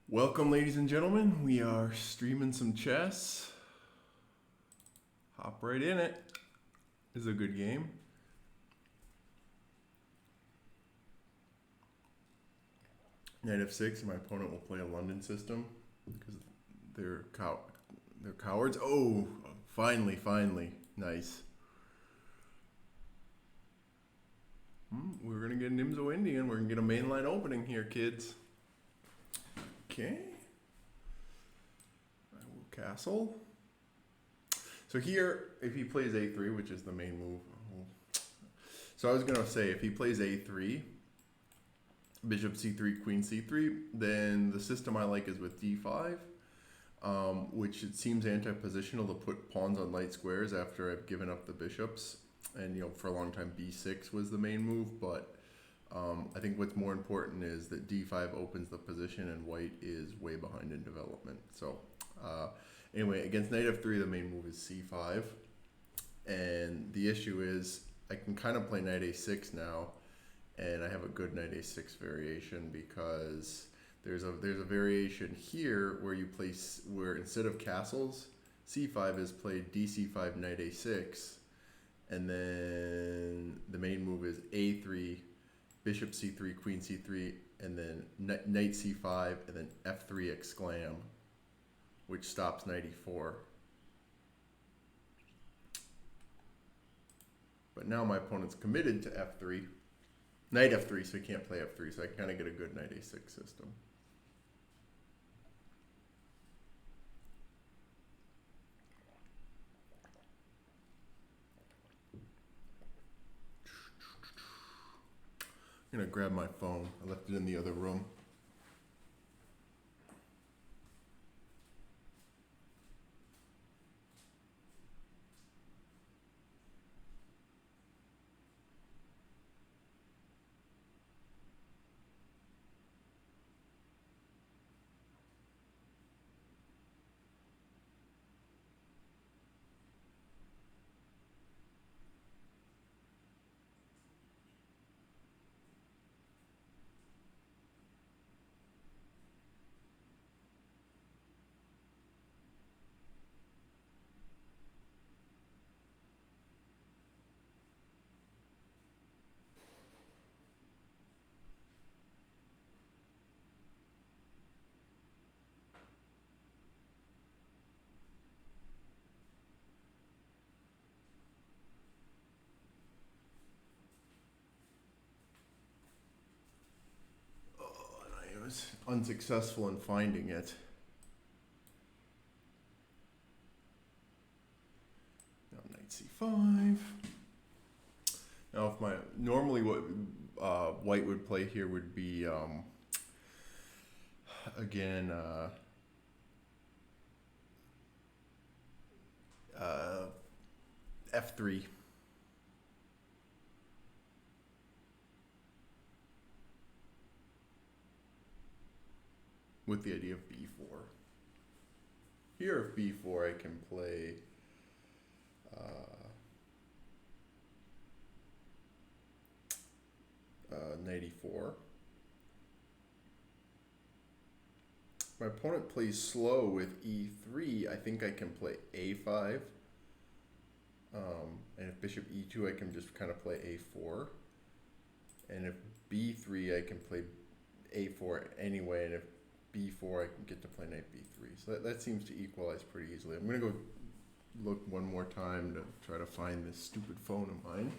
Welcome, ladies and gentlemen. We are streaming some chess. Hop right in it. This is a good game. Knight f6, my opponent will play a London system because they're cowards. Oh, finally, nice. We're gonna get Nimzo Indian. We're gonna get a mainline opening here, kids. Okay. I will castle. So here, if he plays a3, which is the main move. So I was gonna say, if he plays a3, bishop c3, queen c3, then the system I like is with d5, which it seems anti-positional to put pawns on light squares after I've given up the bishops. And for a long time b6 was the main move, but I think what's more important is that d5 opens the position and white is way behind in development. So anyway, against knight f3, the main move is c5, and the issue is I can kind of play knight a6 now, and I have a good knight a6 variation because there's a variation here where you place where instead of castles, c5 is played dc5 knight a6, and then the main move is a3, bishop c3, queen c3, and then knight c5, and then f3 exclam, which stops knight e4. But now my opponent's committed to f3, knight f3, so he can't play f3, so I kind of get a good knight a6 system. I'm gonna grab my phone. I left it in the other room. Was unsuccessful in finding it. Now knight c5. Now if normally what white would play here would be again f3. With the idea of b4. Here, if b4, I can play knight e4. My opponent plays slow with e3. I think I can play a5. And if bishop e2, I can just kind of play a4. And if b3, I can play a4 anyway. And if b4, I can get to play knight b3. So that seems to equalize pretty easily. I'm going to go look one more time to try to find this stupid phone of mine.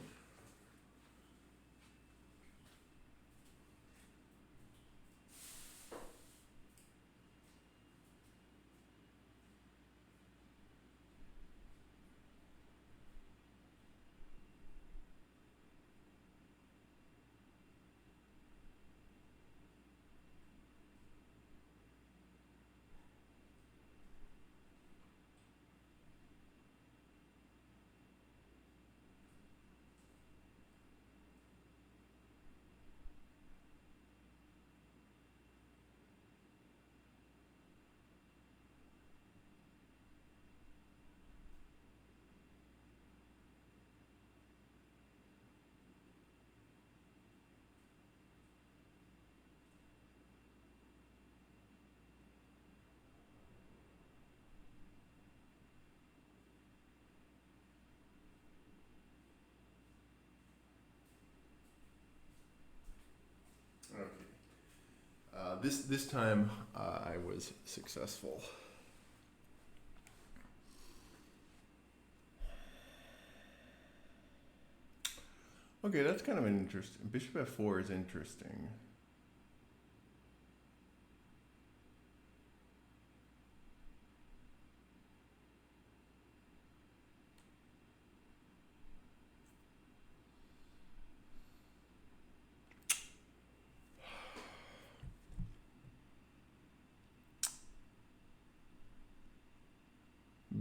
This time I was successful. Okay, that's kind of an interesting. Bishop f4 is interesting.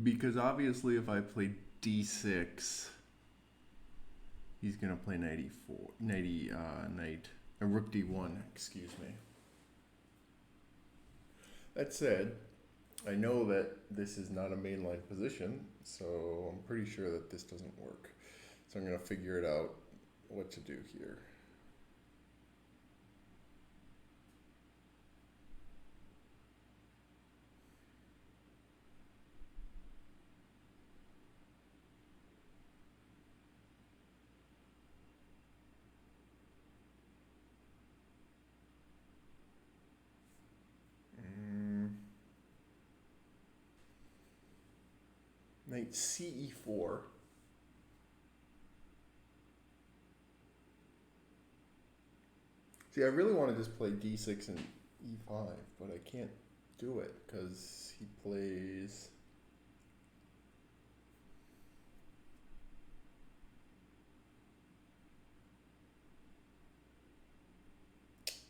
Because obviously if I play d6, he's going to play knight rook d1, excuse me. That said, I know that this is not a mainline position, so I'm pretty sure that this doesn't work. So I'm going to figure it out what to do here. Knight ce4. See, I really want to just play d6 and e5, but I can't do it because he plays...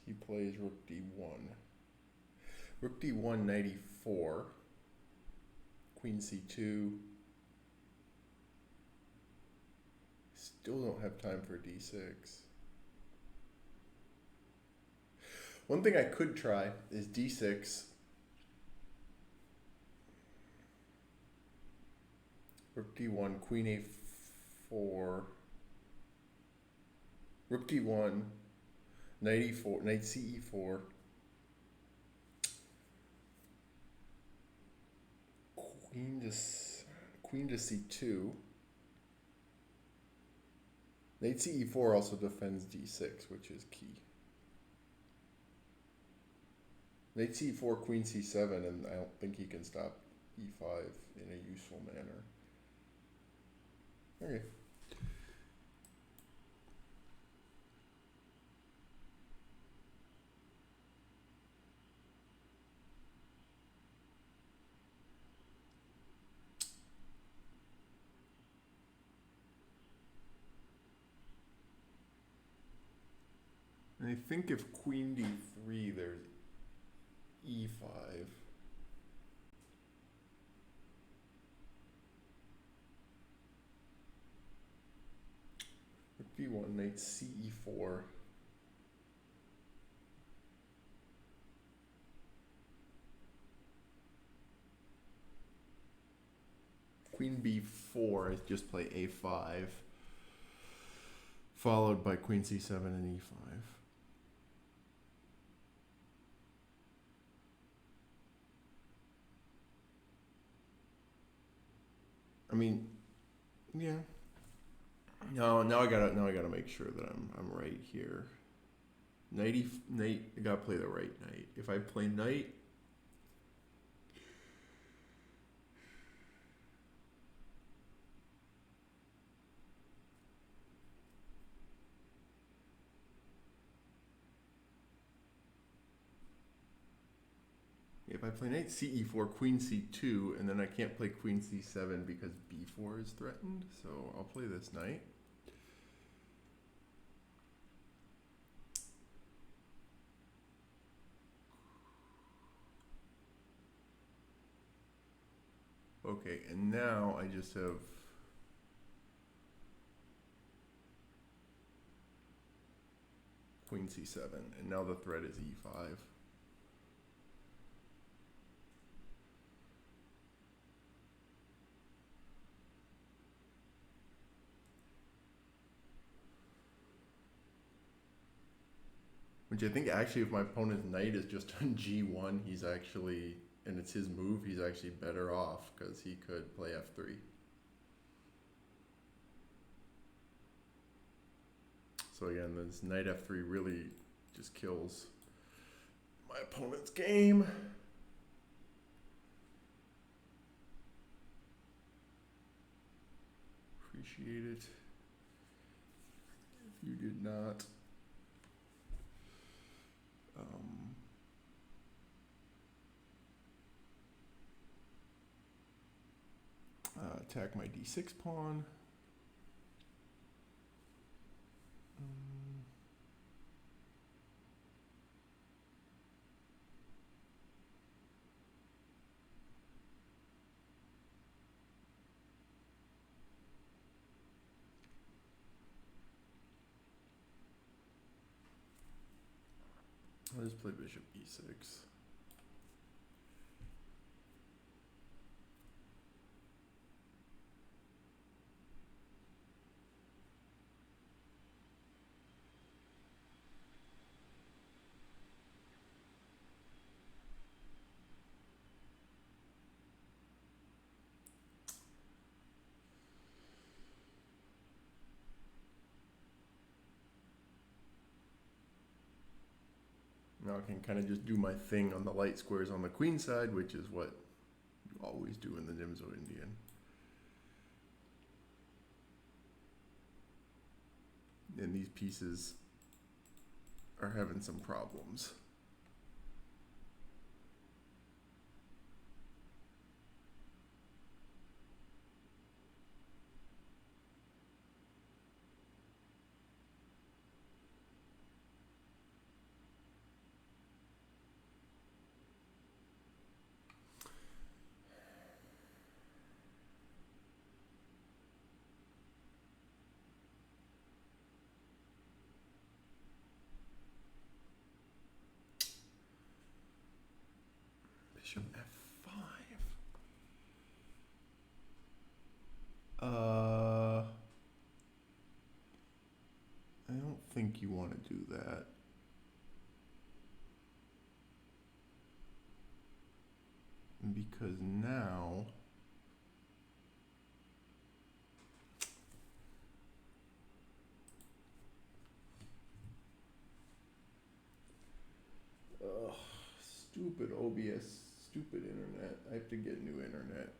He plays rook d1. Rook d1, knight e4. Queen c2. Still don't have time for d6. One thing I could try is d6. Rook d1, queen a4. Rook d1, knight e4, knight ce4. Queen to c2. Knight ce4 also defends d6, which is key. Knight c4, queen c7, and I don't think he can stop e5 in a useful manner. Okay. And I think if queen d3, there's e5. Rook d1, knight ce4. Queen b4, I just play a5. Followed by queen c7 and e5. I mean, yeah. No, now I gotta make sure that I'm right here. Knight, I gotta play the right knight. If I play knight, knight ce4, queen c2, and then I can't play queen c7 because b4 is threatened, so I'll play this knight. Okay, and now I just have queen c7, and now the threat is e5. Which I think actually if my opponent's knight is just on g1, he's actually, and it's his move, he's actually better off because he could play f3. So again, this knight f3 really just kills my opponent's game. Appreciate it. If you did not. Attack my d6 pawn. Let's play bishop e6. Now I can kind of just do my thing on the light squares on the queen side, which is what you always do in the Nimzo Indian. And these pieces are having some problems. Bishop f5. I don't think you want to do that. Because now stupid OBS, stupid internet. I have to get new internet.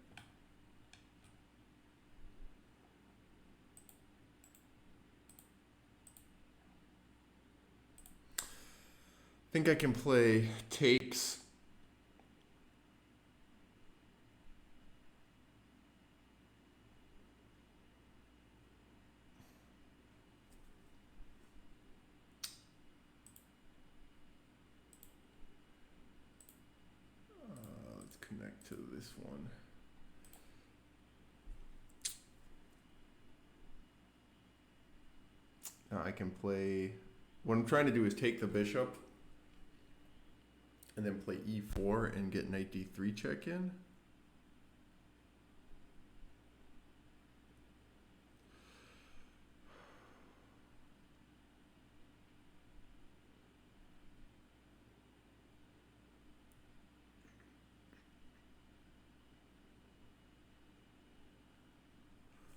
I think I can play takes. Let's connect to this one. Now I can play, what I'm trying to do is take the bishop and then play e4 and get knight d3 check in.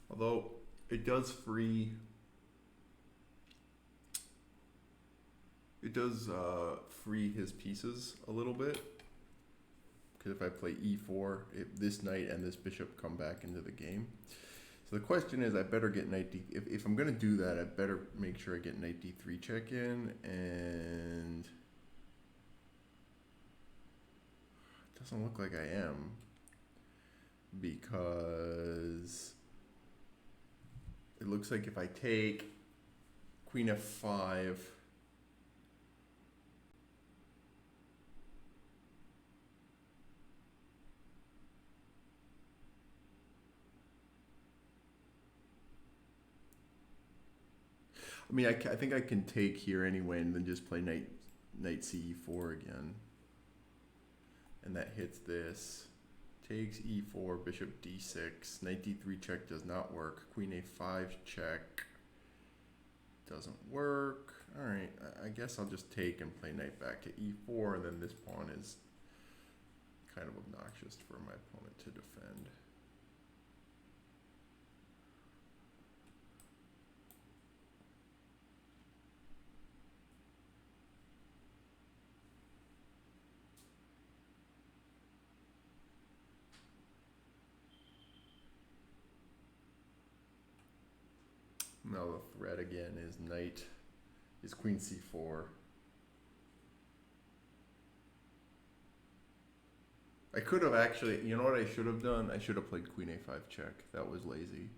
Although it does free, free his pieces a little bit. Because if I play e4, this knight and this bishop come back into the game. So the question is, I better get knight d. If I'm going to do that, I better make sure I get knight d3 check in, and it doesn't look like I am, because it looks like if I take queen f5, I mean, I think I can take here anyway and then just play knight ce4 again. And that hits this. Takes e4, bishop d6, knight d3 check does not work. Queen a5 check doesn't work. All right, I guess I'll just take and play knight back to e4, and then this pawn is kind of obnoxious for my opponent to defend. Now the threat again is queen c4. I could have actually, you know what I should have done? I should have played queen a5 check. That was lazy.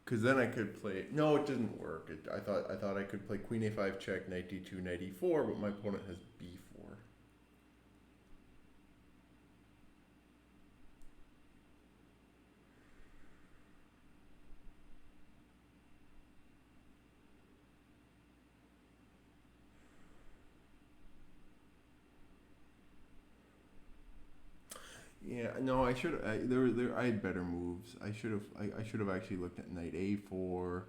Because then I could play. No, it didn't work. I thought I could play queen a5 check, knight d2, knight e4, but my opponent has b4. Yeah, no, I should. I had better moves. I should have actually looked at knight a4.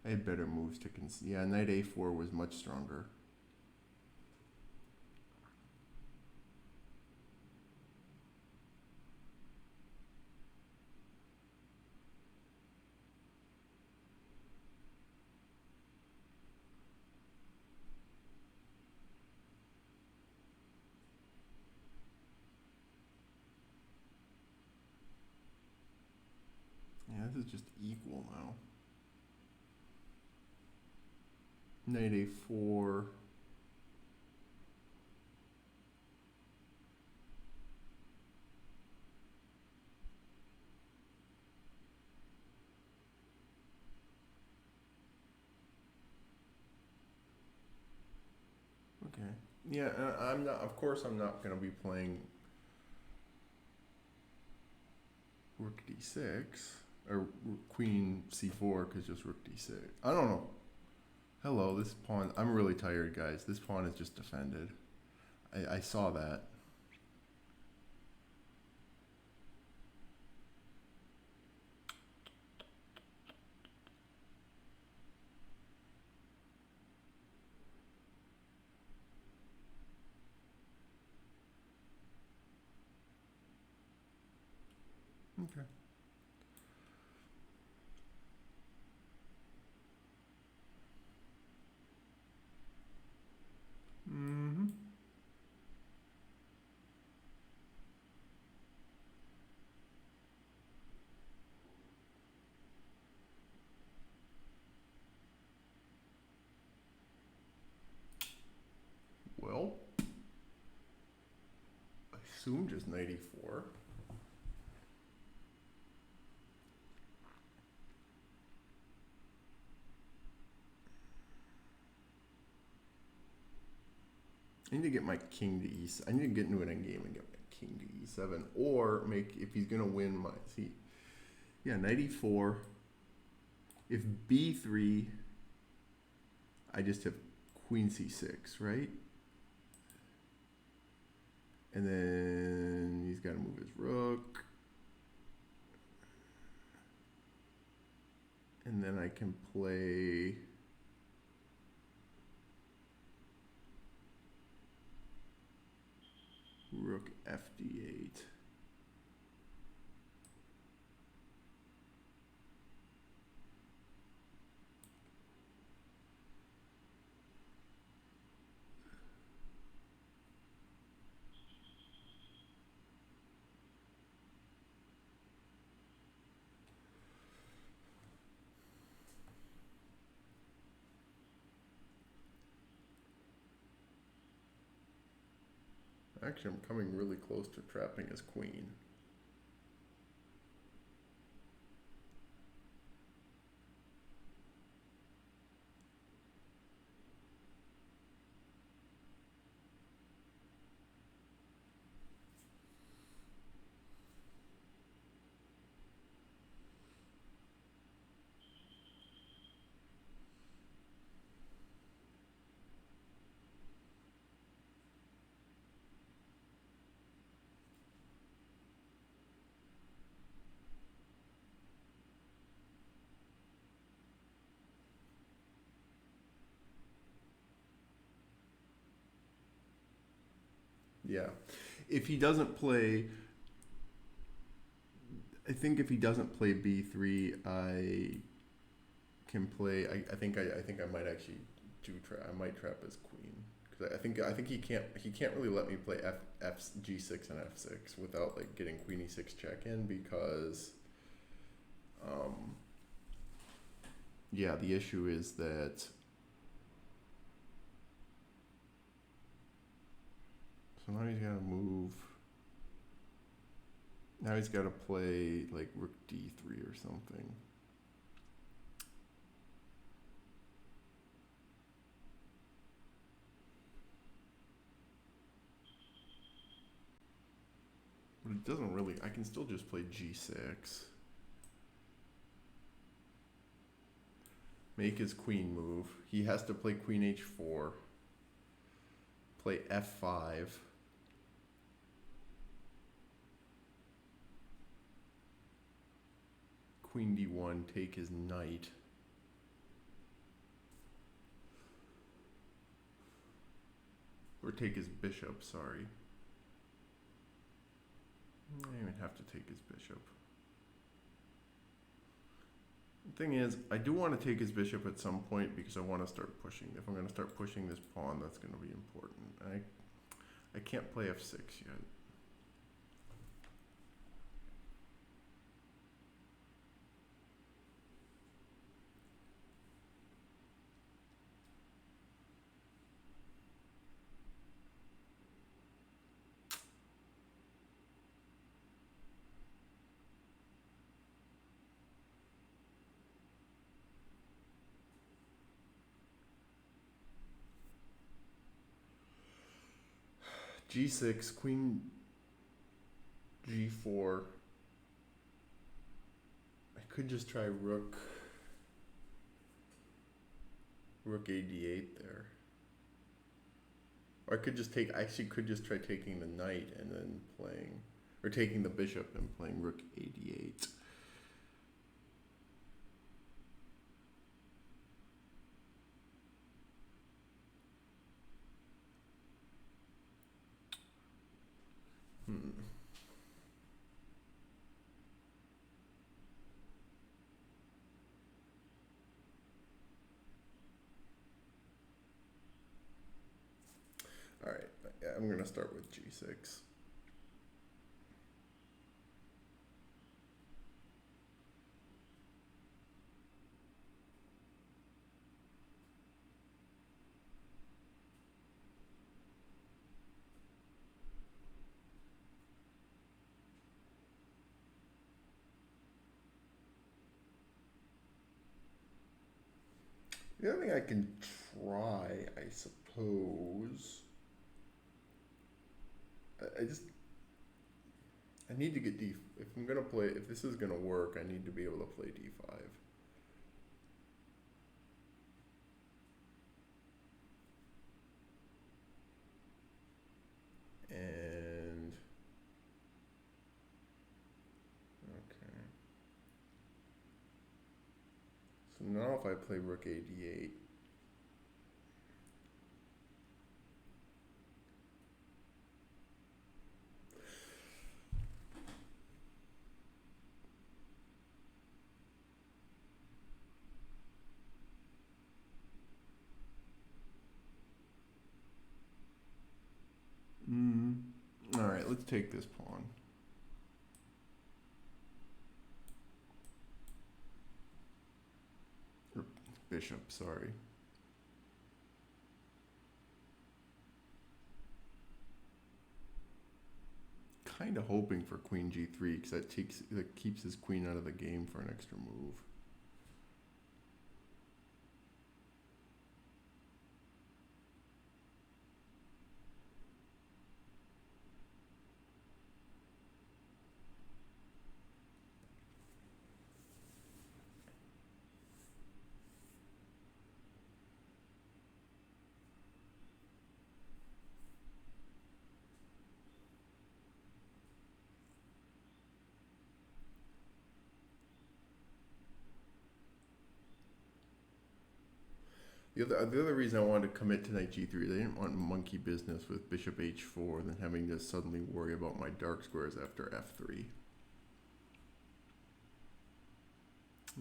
I had better moves to consider. Yeah, knight a4 was much stronger. Yeah, this is just equal now. Knight a4. Okay. Yeah, I'm not. Of course, I'm not going to be playing rook d6 or queen c4 because just rook d6. I don't know. Hello, this pawn. I'm really tired, guys. This pawn is just defended. I saw that. Okay. Mm-hmm. Well, I assume just knight e4. I need to get my king to e7. I need to get into an endgame and get my king to e7, or make, if he's gonna win my, see, yeah, knight e4. If b3, I just have queen c6, right? And then he's got to move his rook. And then I can play rook fd8. Actually, I'm coming really close to trapping his queen. Yeah. If he doesn't play, I think if he doesn't play b3, I can play. I think I might actually I might trap his queen because I think he can't really let me play g6 and f6 without like getting queen e6 check in because Yeah, the issue is that. So now he's gotta move. Now he's gotta play like rook d3 or something. But it doesn't really. I can still just play g6. Make his queen move. He has to play queen h4. Play f5. Queen d1, take his knight. Or take his bishop, sorry. I don't even have to take his bishop. The thing is, I do want to take his bishop at some point because I want to start pushing. If I'm going to start pushing this pawn, that's going to be important. I can't play f6 yet. g6, queen g4. I could just try rook a d8 there. Or I could just take, I actually could just try taking the knight and then playing, or taking the bishop and playing rook a d8. All right, I'm gonna start with g6. The other thing I can try, I suppose. I need to get if I'm gonna play, if this is gonna work, I need to be able to play d5. And okay. So now if I play rook a d8. All right, let's take this pawn. Or bishop, sorry. Kind of hoping for queen g3 because that keeps his queen out of the game for an extra move. The other reason I wanted to commit to knight g3 is I didn't want monkey business with bishop h4 and then having to suddenly worry about my dark squares after f3.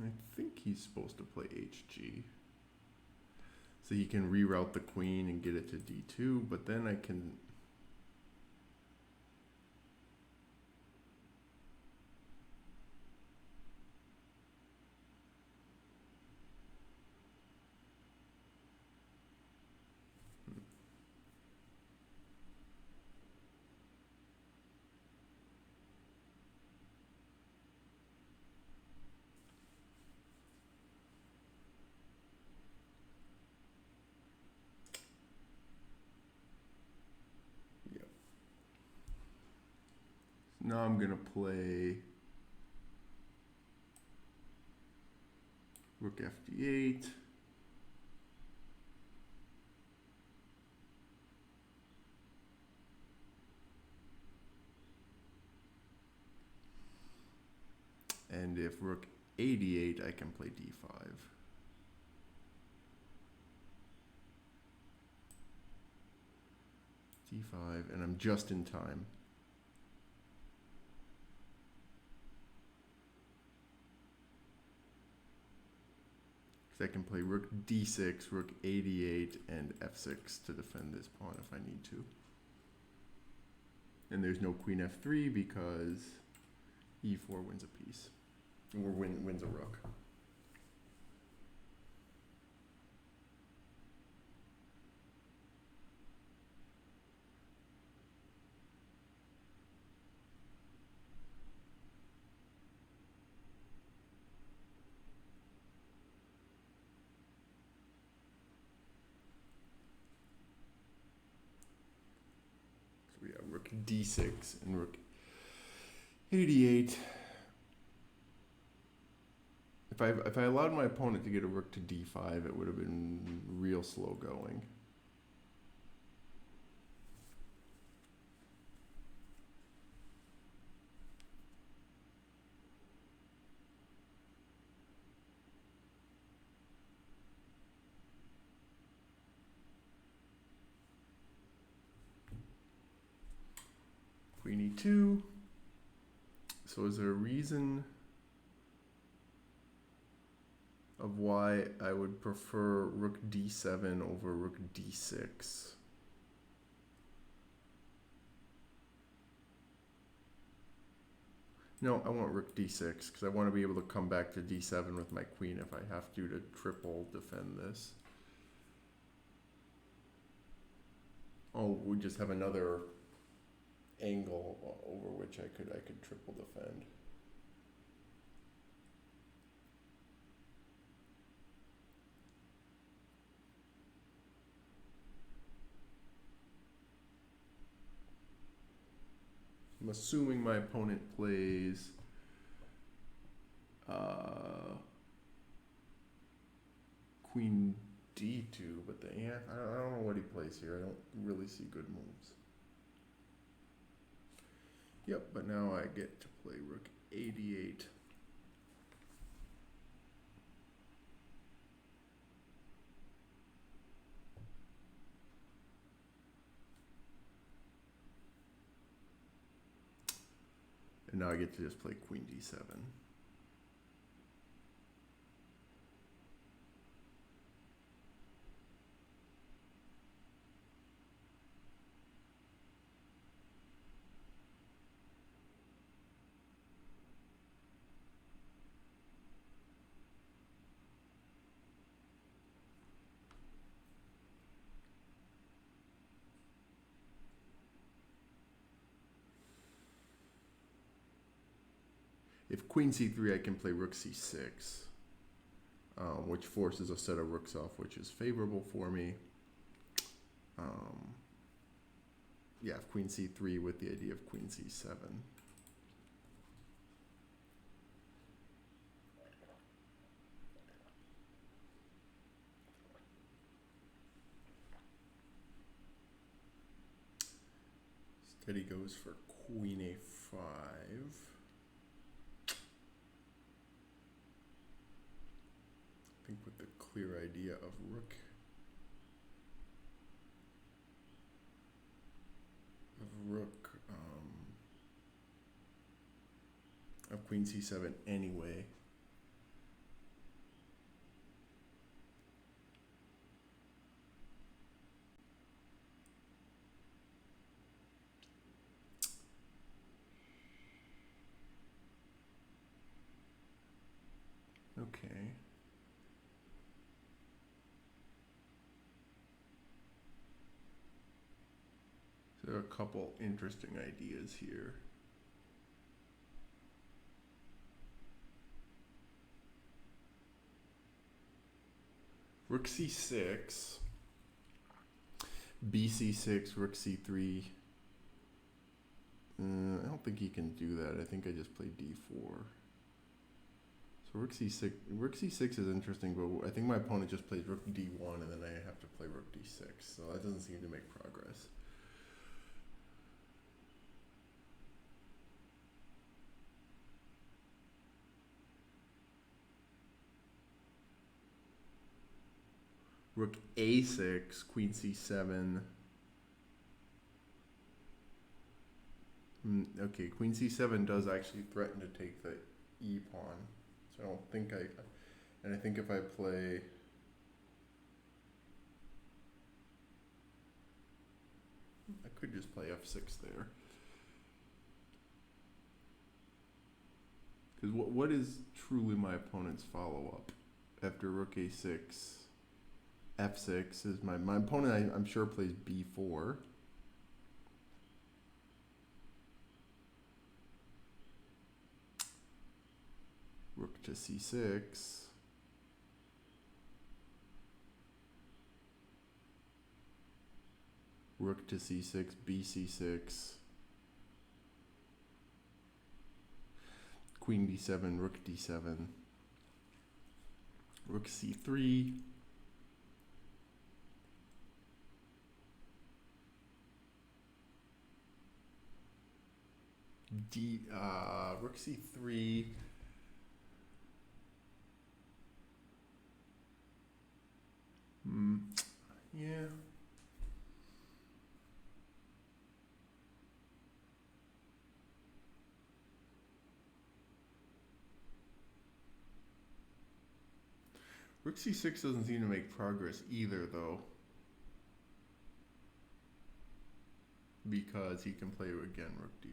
I think he's supposed to play hg. So he can reroute the queen and get it to d2, but then I can... now I'm gonna play rook fd8. And if rook a8, I can play d5. d5, and I'm just in time. Because I can play rook d6, rook a8, and f6 to defend this pawn if I need to. And there's no queen f3 because e4 wins a piece. Or wins a rook. So we have rook d6 and rook a8. If I allowed my opponent to get a rook to d5, it would have been real slow going. Queen e2. So is there a reason of why I would prefer rook d7 over rook d6? No, I want rook d6 because I want to be able to come back to d7 with my queen if I have to triple defend this. Oh, we just have another angle over which I could triple defend. I'm assuming my opponent plays queen d2, but I don't know what he plays here. I don't really see good moves. Yep, but now I get to play rook a8. And now I get to just play queen d7. If queen c3, I can play rook c6, which forces a set of rooks off, which is favorable for me. Yeah, queen c3 with the idea of queen c7. Instead he goes for queen a5. I think with the clear idea of rook of queen c7 anyway. Okay. So there are a couple interesting ideas here. Rook c6, bc6, rook c3, I don't think he can do that. I think I just play d4. So rook c6. Rook c6 is interesting, but I think my opponent just plays rook d1, and then I have to play rook d6. So that doesn't seem to make progress. Rook a6, queen c7. Okay, queen c7 does actually threaten to take the e pawn. So I don't think and I think if I play, I could just play f6 there. Because what is truly my opponent's follow-up after rook a6? f6 is my opponent, I'm sure, plays b4. Rook to c6. Rook to c6, bc6. Queen d7, rook d7. Rook c3. Rook c3. Yeah. Rook c6 doesn't seem to make progress either, though. Because he can play again rook d1.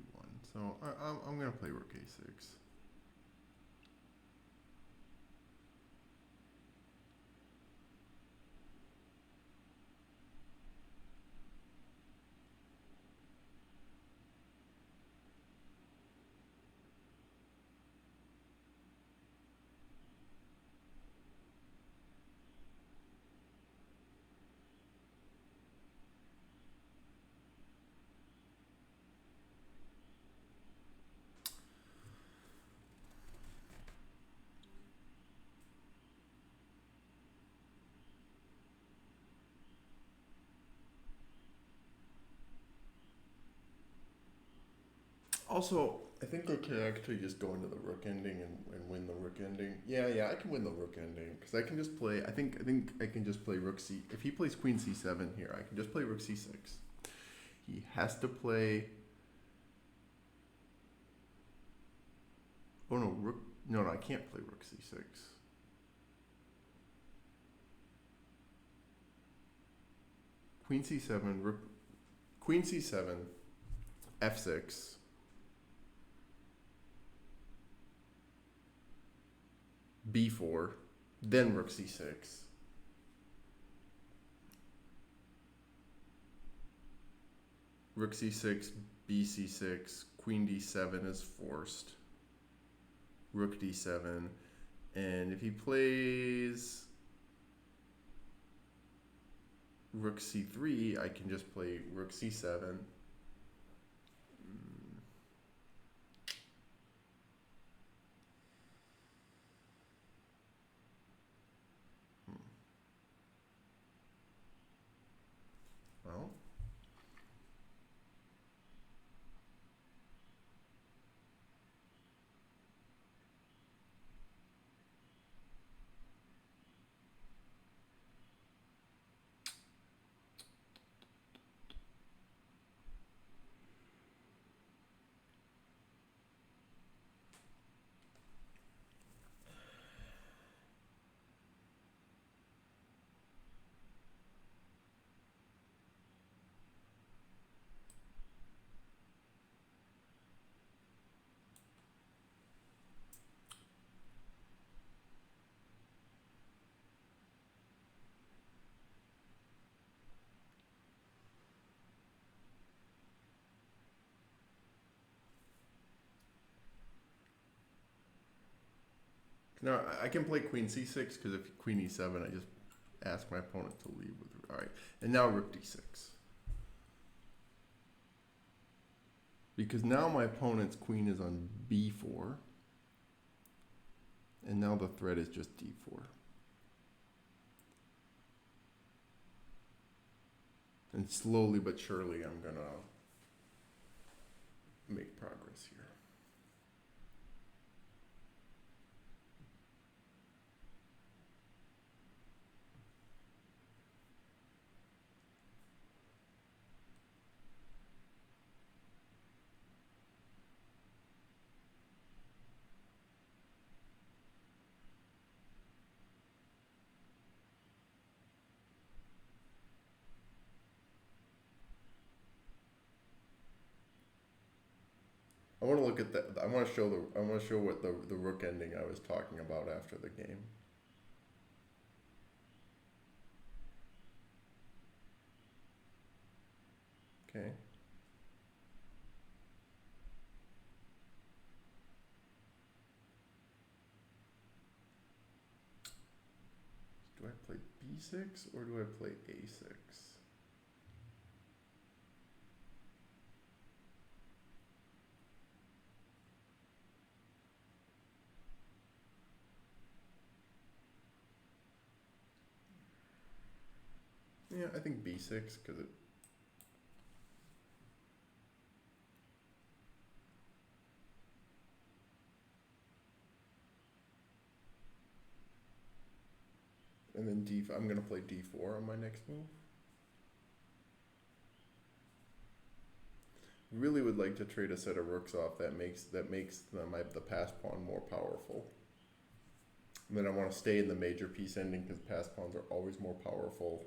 So I'm going to play rook a6. Also, I think I can actually just go into the rook ending and win the rook ending. Yeah, I can win the rook ending because I can just play. I think I can just play rook c. If he plays queen c7 here, I can just play rook c6. He has to play. Oh no, rook. No, I can't play rook c6. Queen c7, rook. Queen c7, f6. b4, then rook c6. Rook c6, bc6, queen d7 is forced. Rook d7, and if he plays rook c3, I can just play rook c7. Well, no, I can play queen c6 because if queen e7, I just ask my opponent to leave with. All right, and now rook d6. Because now my opponent's queen is on b4. And now the threat is just d4. And slowly but surely I'm gonna make progress here. I want to look at that. I want to show what the rook ending I was talking about after the game. Okay. Do I play b6 or do I play a6? Yeah, I think b6 because it. And then I'm going to play d4 on my next move. Really would like to trade a set of rooks off that makes the pass pawn more powerful. And then I want to stay in the major piece ending because pass pawns are always more powerful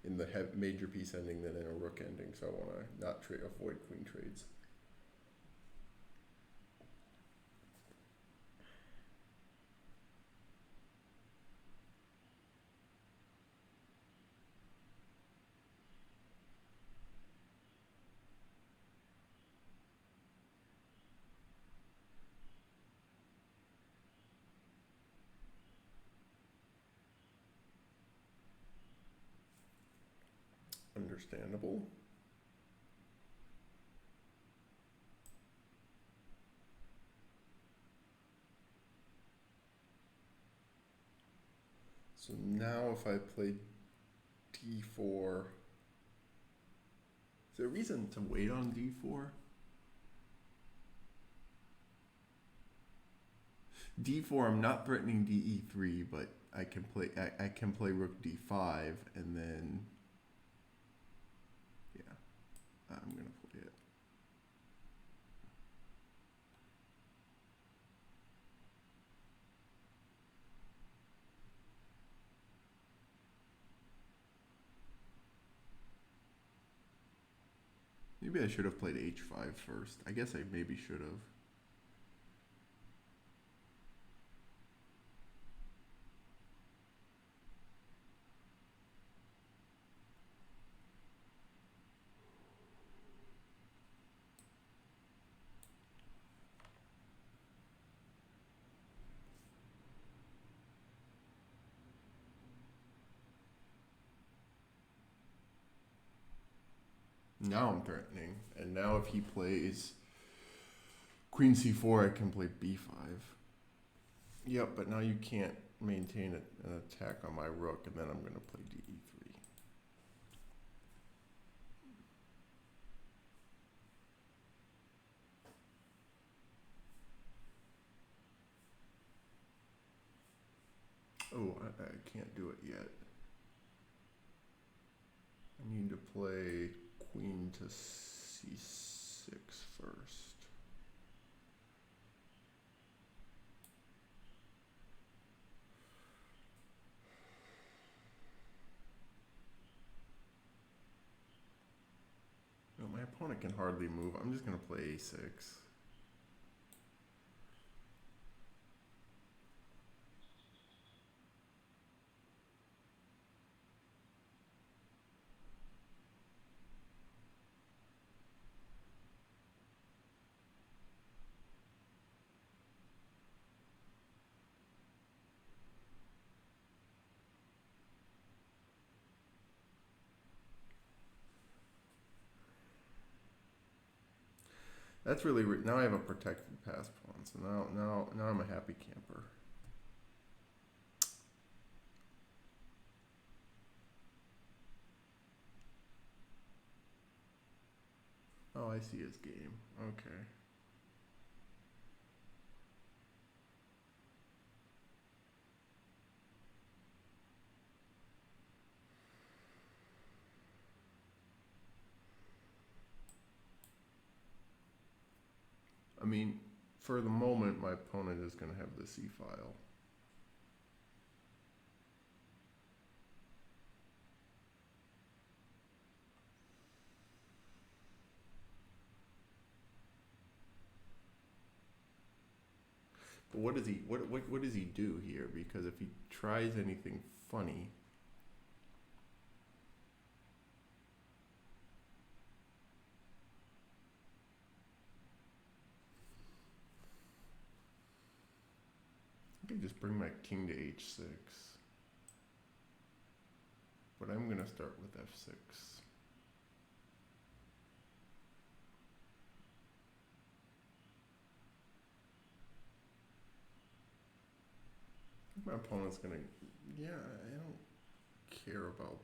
in the major piece ending than in a rook ending. So I want to not avoid queen trades. Understandable. So now if I play d4, is there a reason to wait on d4? d4, I'm not threatening de3, but I can play rook d5 and then I'm going to play it. Maybe I should have played h5 first. I guess I maybe should have. Now I'm threatening. And now if he plays queen c4, I can play b5. Yep, but now you can't maintain an attack on my rook, and then I'm going to play de3. Oh, I can't do it yet. I need to play queen to c6 first. No, my opponent can hardly move. I'm just going to play a6. That's really now I have a protected pass pawn, so now I'm a happy camper. Oh, I see his game. Okay. I mean, for the moment, my opponent is going to have the C file. But what does what does he do here? Because if he tries anything funny, I could just bring my king to h6. But I'm gonna start with f6. My opponent's gonna, yeah, I don't care about,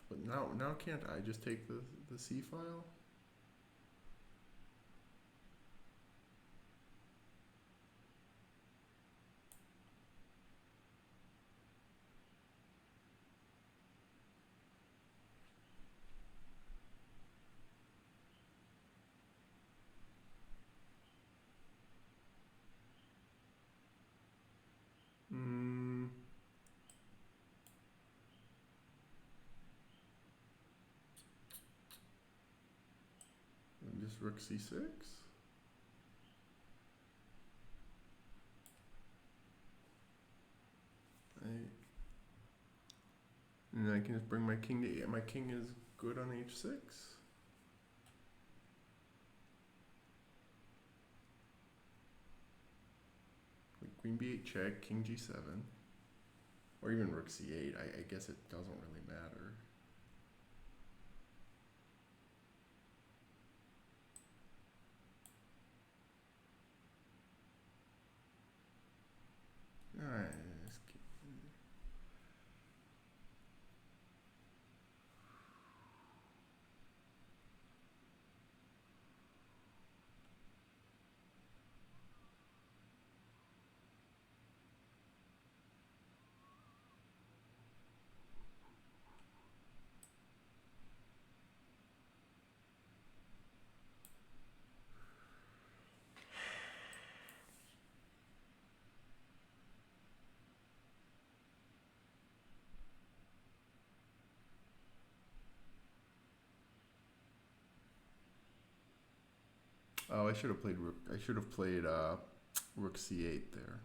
but now can't I just take the C file? Just rook c6. And I can just bring my king to my king is good on h6. Like queen b8 check, king g7, or even rook c8. I guess it doesn't really matter. Alright. Oh, I should have played rook. I should have played rook c8 there.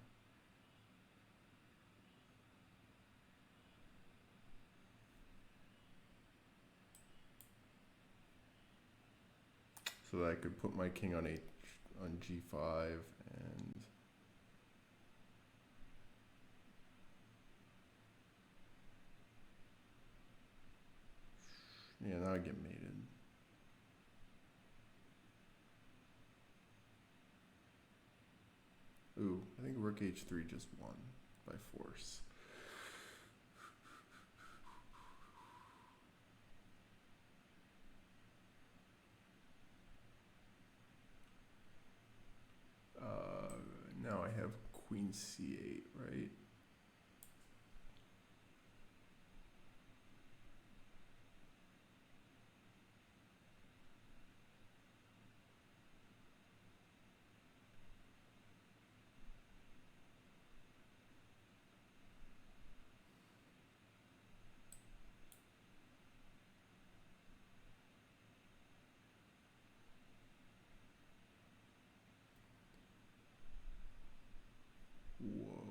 So that I could put my king on g5 and yeah, now I get mated. Ooh, I think rook h3 just won by force. Now I have queen c8, right? Whoa.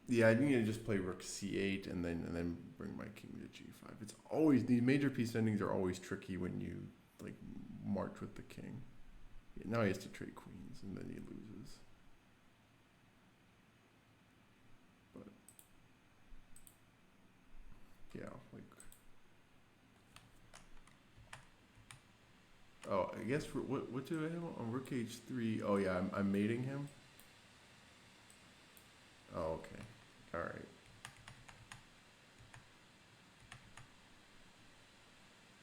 Yeah, I need to just play rook c8 and then bring my king to g5. It's always, these major piece endings are always tricky when you like march with the king. Now he has to trade queens, and then he loses. But yeah, like. Oh, I guess what do I have on Rook H3? Oh yeah, I'm mating him. Oh, okay. All right.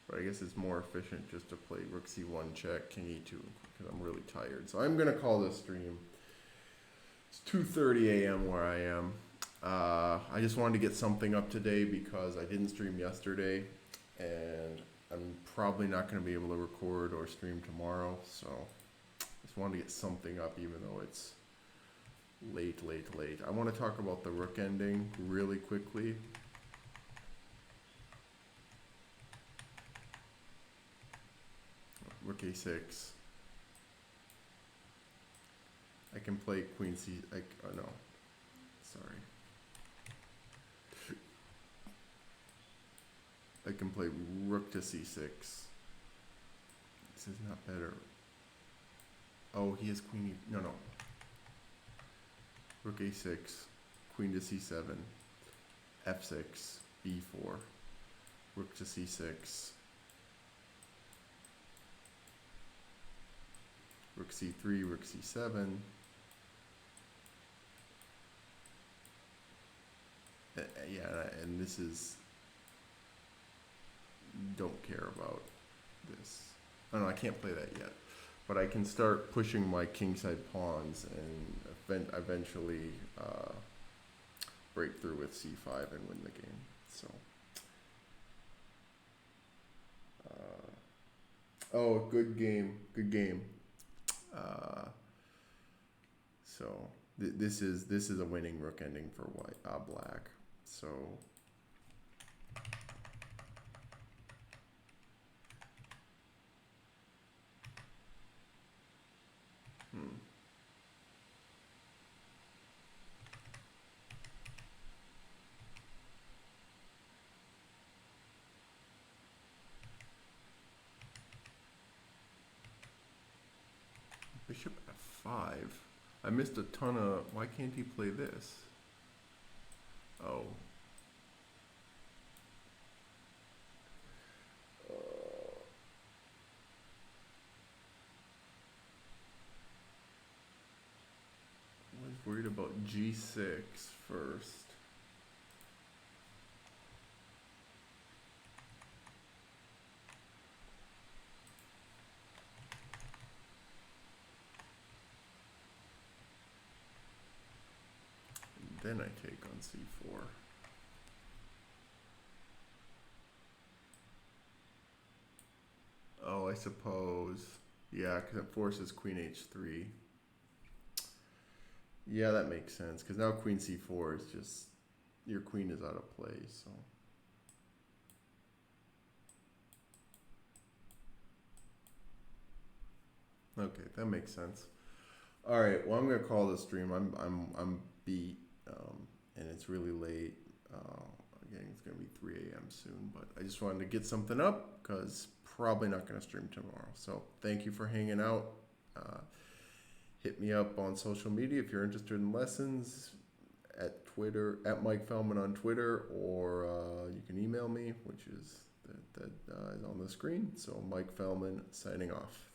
But I guess it's more efficient just to play Rook C1 check, King E2, because I'm really tired. So I'm gonna call this stream. It's 2:30 a.m. where I am. I just wanted to get something up today because I didn't stream yesterday, and I'm probably not gonna be able to record or stream tomorrow. So just wanted to get something up, even though it's late. I want to talk about the rook ending really quickly. Rook A6. I can play Queen C. Oh no, sorry. I can play Rook to C6. This is not better. Oh, he has Queen. No. Rook A6, Queen to C7, F6, B4, Rook to C6. Rook C3, Rook C7. Yeah, and this is, don't care about this. Oh no, I can't play that yet. But I can start pushing my kingside pawns and eventually break through with C5 and win the game. So, oh, good game. So this is a winning rook ending for black. So. Bishop F5. I missed a ton of. Why can't he play this? Oh. I was worried about G6 first. Then I take on C4. Oh, I suppose. Yeah, because it forces Queen H3. Yeah, that makes sense. Because now Queen C4 is just, your queen is out of play, so. Okay, that makes sense. All right, well, I'm gonna call this stream. I'm beat, and it's really late. Again, it's gonna be 3 a.m. soon, but I just wanted to get something up because probably not gonna stream tomorrow. So thank you for hanging out. Hit me up on social media if you're interested in lessons at Twitter, at Mike Fellman on Twitter, or you can email me, which is that is on the screen. So Mike Fellman signing off.